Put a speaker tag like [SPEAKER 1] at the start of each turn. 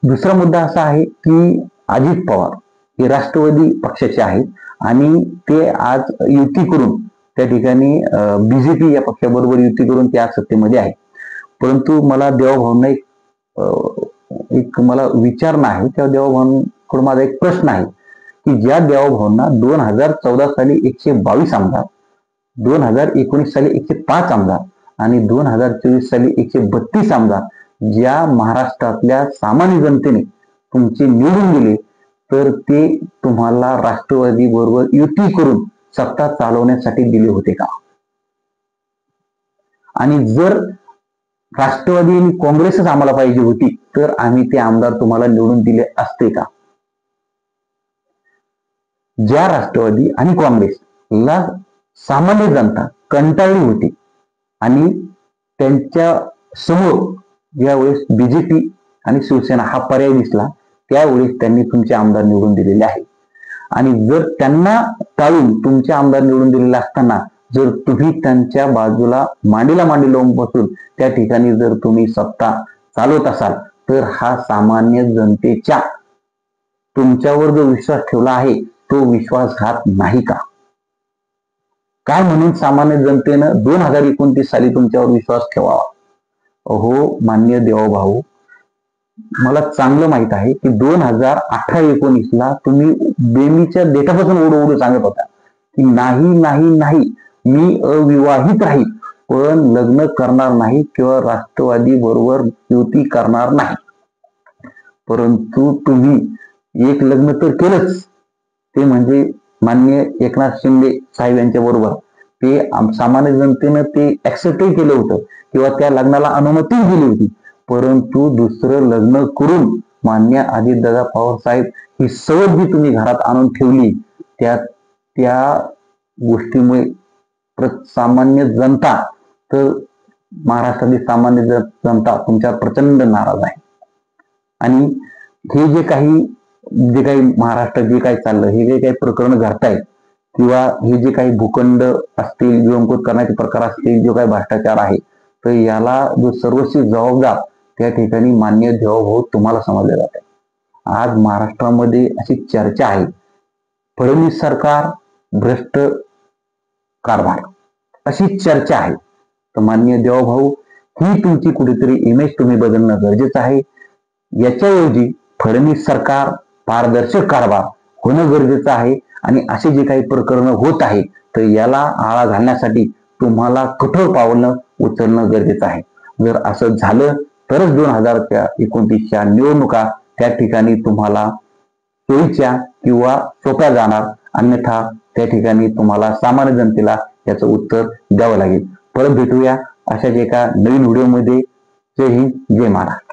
[SPEAKER 1] दुसरा मुद्दा असा आहे की अजित पवार हे राष्ट्रवादी पक्षाचे आहेत आणि ते आज युती करून त्या ठिकाणी बीजेपी या पक्षाबरोबर युती करून ते आज सत्तेमध्ये आहे. परंतु मला देवाभाऊंना एक मला विचारणं आहे, त्या देवाभाऊंकडून माझा एक प्रश्न आहे की ज्या देवाभाऊंना 2014 साली 122 आमदार, 2019 साली 105 आमदार आणि 2024 साली 132 आमदार ज्या महाराष्ट्रातल्या सामान्य जनतेने तुमचे निवडून दिले, तर ते तुम्हाला राष्ट्रवादी बरोबर युती करून सत्ता चालवण्यासाठी दिले होते का? आणि जर राष्ट्रवादी आणि काँग्रेसच आम्हाला पाहिजे होती तर आम्ही ते आमदार तुम्हाला निवडून दिले असते का? ज्या राष्ट्रवादी आणि काँग्रेसला सामान्य जनता कंटाळली होती आणि त्यांच्या समोर ज्यावेळेस बीजेपी आणि शिवसेना हा पर्याय दिसला, त्यावेळेस त्यांनी तुमचे आमदार निवडून दिलेले आहे. आणि जर त्यांना टाळून तुमचे आमदार निवडून दिलेले असताना जर तुम्ही त्यांच्या बाजूला मांडीला मांडी लावून बसून त्या ठिकाणी जर तुम्ही सत्ता चालवत असाल, तर हा सामान्य जनतेच्या तुमच्यावर जो विश्वास ठेवला आहे तो विश्वासघात नाही का? काय म्हणून सामान्य जनतेनं 2029 साली तुमच्यावर विश्वास ठेवावा? अहो मान्य देवभाऊ, मला चांगलं माहित आहे की 2018-19 ला तुम्ही बेमीच्या देठापासून ओढू सांगत होता की नाही नाही नाही, मी अविवाहित राहील पण लग्न करणार नाही किंवा राष्ट्रवादी बरोबर युती करणार नाही. परंतु तुम्ही एक लग्न तर केलंच, ते म्हणजे माननीय एकनाथ शिंदे साहेब यांच्या बरोबर. ते सामान्य जनतेनं ते ऍक्सेप्टही केलं होतं किंवा त्या लग्नाला अनुमती दिली होती. परंतु दुसरं लग्न करून मान्य अजितदादा पवार साहेब ही सवय जी तुम्ही घरात आणून ठेवली, त्या गोष्टीमुळे सामान्य जनता, तर महाराष्ट्रातील सामान्य जनता तुमच्यावर प्रचंड नाराज आहे. आणि हे जे काही महाराष्ट्रात जे काही चाललं, हे जे काही प्रकरण घडतायत किंवा हे जे काही भूखंड असतील, विलंबित करण्याचे प्रकार असतील, जो काही भ्रष्टाचार आहे, तर याला जो सर्वस्वी जबाबदार त्या ठिकाणी मान्य देवभाऊ तुम्हाला समजले जाते. आज महाराष्ट्रामध्ये अशी चर्चा आहे, फडणवीस सरकार भ्रष्ट कारभार, अशी चर्चा आहे. तर मान्य देवभाऊ, ही तुमची कुठेतरी इमेज तुम्ही बदलणं गरजेचं आहे. याच्याऐवजी फडणवीस सरकार पारदर्शक कारभार होणं गरजेचं आहे. आणि असे जे काही प्रकरण होत आहे तर याला आळा घालण्यासाठी तुम्हाला कठोर पावलं उचलणं गरजेचं आहे. जर असं झालं तरच 2029च्या निवडणुका त्या ठिकाणी तुम्हाला सोयीच्या किंवा सोप्या जाणार, अन्यथा त्या ठिकाणी तुम्हाला सामान्य जनतेला याचं उत्तर द्यावं लागेल. परत भेटूया अशाच एका नवीन व्हिडिओमध्ये. जय हिंद, जय महाराष्ट्र.